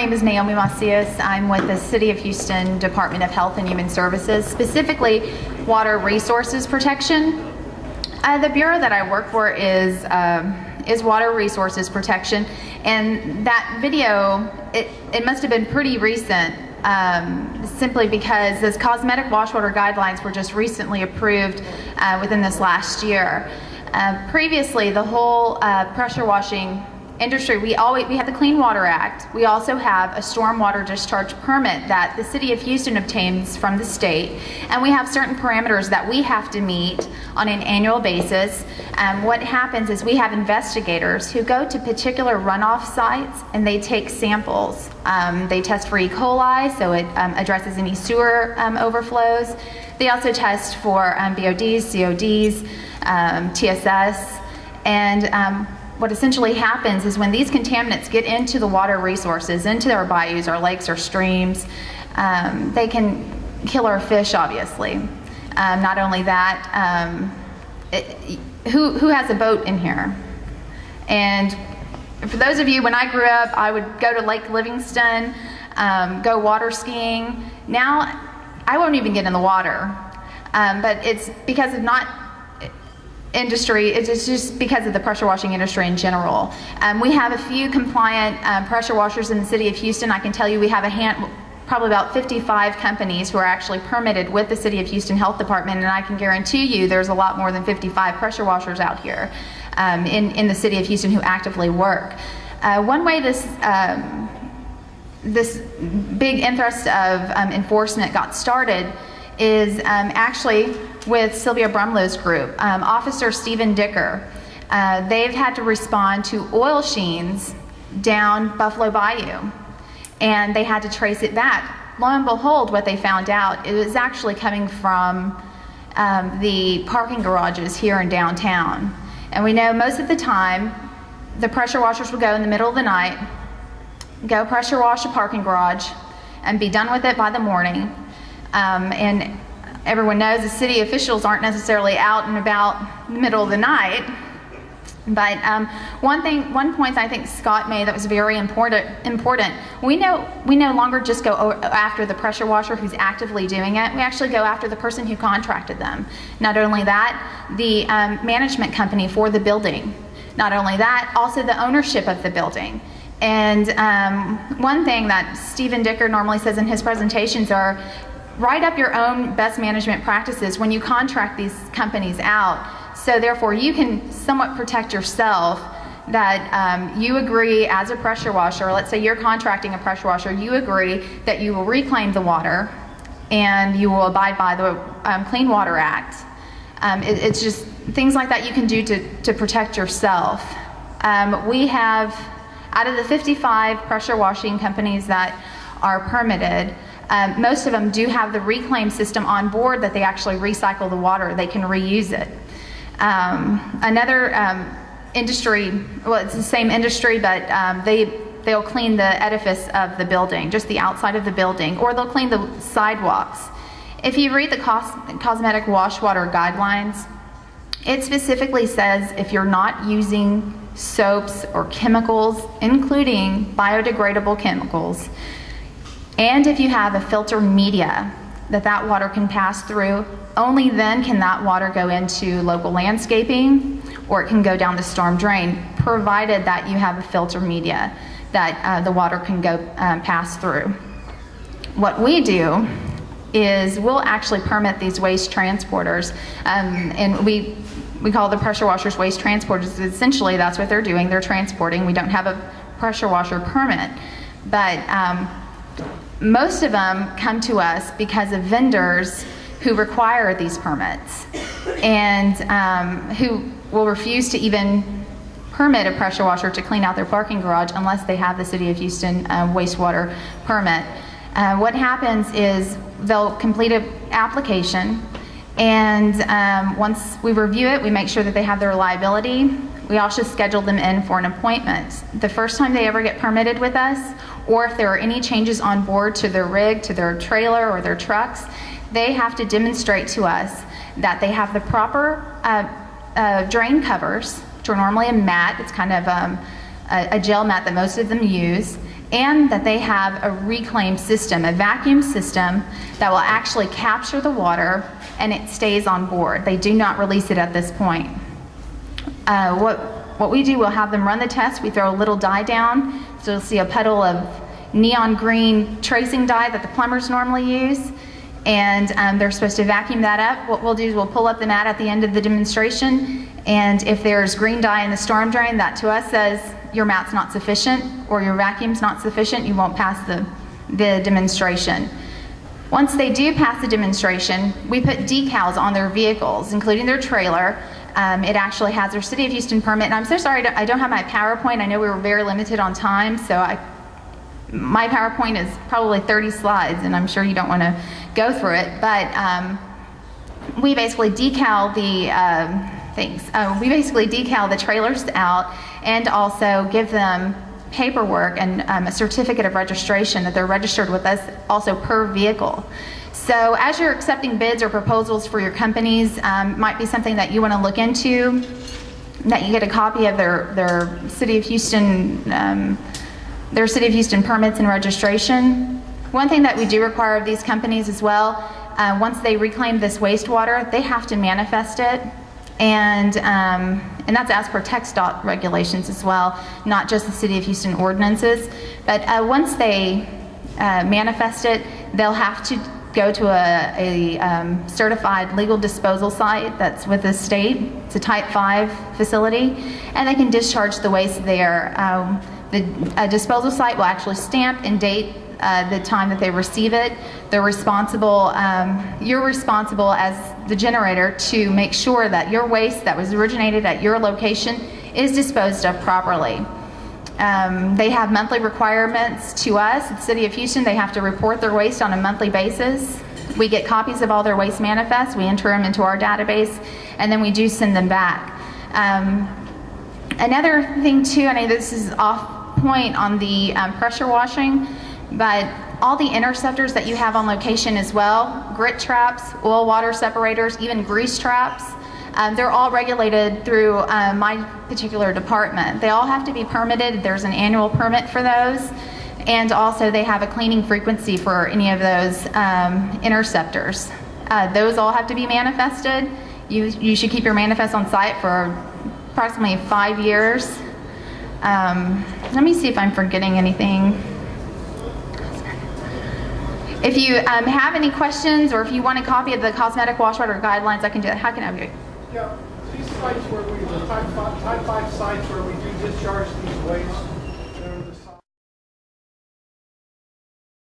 My name is Naomi Macias. I'm with the City of Houston Department of Health and Human Services, specifically Water Resources Protection. The bureau that I work for is Water Resources Protection, and that video, it must have been pretty recent, simply because those cosmetic washwater guidelines were just recently approved within this last year. Previously, the whole pressure washing industry, we have the Clean Water Act. We also have a stormwater discharge permit that the City of Houston obtains from the state, and we have certain parameters that we have to meet on an annual basis. What happens is we have investigators who go to particular runoff sites and they take samples. They test for E. coli, so it addresses any sewer overflows. They also test for BODs, CODs, TSS, and what essentially happens is when these contaminants get into the water resources, into our bayous, our lakes, our streams, they can kill our fish, obviously. Not only that, who has a boat in here? And for those of you, when I grew up, I would go to Lake Livingston, go water skiing. Now, I won't even get in the water, but it's because of not industry, it's just because of the pressure washing industry in general. We have a few compliant pressure washers in the City of Houston. I can tell you we have probably about 55 companies who are actually permitted with the City of Houston Health Department, and I can guarantee you there's a lot more than 55 pressure washers out here in the City of Houston who actively work. One way this big interest of enforcement got started is actually with Sylvia Brumlow's group, Officer Stephen Dicker. They've had to respond to oil sheens down Buffalo Bayou, and they had to trace it back. Lo and behold, what they found out, it was actually coming from the parking garages here in downtown. And we know most of the time, the pressure washers would go in the middle of the night, go pressure wash a parking garage, and be done with it by the morning. And everyone knows the city officials aren't necessarily out and about in the middle of the night. But one point I think Scott made that was very important. We no longer just go after the pressure washer who's actively doing it. We actually go after the person who contracted them. Not only that, the management company for the building. Not only that, also the ownership of the building. And one thing that Stephen Dicker normally says in his presentations are, write up your own best management practices when you contract these companies out, so therefore you can somewhat protect yourself that you agree as a pressure washer, let's say you're contracting a pressure washer, you agree that you will reclaim the water and you will abide by the Clean Water Act. It's just things like that you can do to protect yourself. We have, out of the 55 pressure washing companies that are permitted, most of them do have the reclaim system on board that they actually recycle the water. They can reuse it. Another industry, well, it's the same industry, but they'll clean the edifice of the building, just the outside of the building, or they'll clean the sidewalks. If you read the cosmetic washwater guidelines, it specifically says if you're not using soaps or chemicals, including biodegradable chemicals, and if you have a filter media that water can pass through, only then can that water go into local landscaping, or it can go down the storm drain, provided that you have a filter media that the water can go pass through. What we do is we'll actually permit these waste transporters, and we call the pressure washers waste transporters. Essentially, that's what they're doing. They're transporting. We don't have a pressure washer permit, but most of them come to us because of vendors who require these permits and who will refuse to even permit a pressure washer to clean out their parking garage unless they have the City of Houston wastewater permit. What happens is they'll complete an application, and once we review it, we make sure that they have the reliability. We also schedule them in for an appointment. The first time they ever get permitted with us, or if there are any changes on board to their rig, to their trailer or their trucks, they have to demonstrate to us that they have the proper drain covers, which are normally a mat. It's kind of a gel mat that most of them use, and that they have a reclaim system, a vacuum system that will actually capture the water and it stays on board. They do not release it at this point. What we do, we'll have them run the test. We throw a little dye down, so you'll see a puddle of neon green tracing dye that the plumbers normally use, and they're supposed to vacuum that up. What we'll do is we'll pull up the mat at the end of the demonstration, and if there's green dye in the storm drain, that to us says your mat's not sufficient or your vacuum's not sufficient, you won't pass the demonstration. Once they do pass the demonstration, we put decals on their vehicles, including their trailer. It actually has their City of Houston permit, and I'm so sorry I don't have my PowerPoint. I know we were very limited on time, so my PowerPoint is probably 30 slides, and I'm sure you don't want to go through it, but we basically decal the trailers out and also give them paperwork and a certificate of registration that they're registered with us also per vehicle. So as you're accepting bids or proposals for your companies, might be something that you want to look into, that you get a copy of their City of Houston permits and registration. One thing that we do require of these companies as well, once they reclaim this wastewater, they have to manifest it, and that's as per TxDOT regulations as well, not just the City of Houston ordinances. But once they manifest it, they'll have to go to a certified legal disposal site that's with the state. It's a Type 5 facility, and they can discharge the waste there. The disposal site will actually stamp and date the time that they receive it. They're responsible, you're responsible as the generator to make sure that your waste that was originated at your location is disposed of properly. They have monthly requirements to us. At the City of Houston, they have to report their waste on a monthly basis. We get copies of all their waste manifests, we enter them into our database, and then we do send them back. Another thing too, I know this is off point on the pressure washing, but all the interceptors that you have on location as well, grit traps, oil water separators, even grease traps, they're all regulated through my particular department. They all have to be permitted. There's an annual permit for those, and also they have a cleaning frequency for any of those interceptors. Those all have to be manifested. You should keep your manifest on site for approximately 5 years. Let me see if I'm forgetting anything. If you have any questions, or if you want a copy of the cosmetic washwater guidelines, I can do that. How can I help you? Yeah, these sites where the type 5 sites where we do discharge these waste,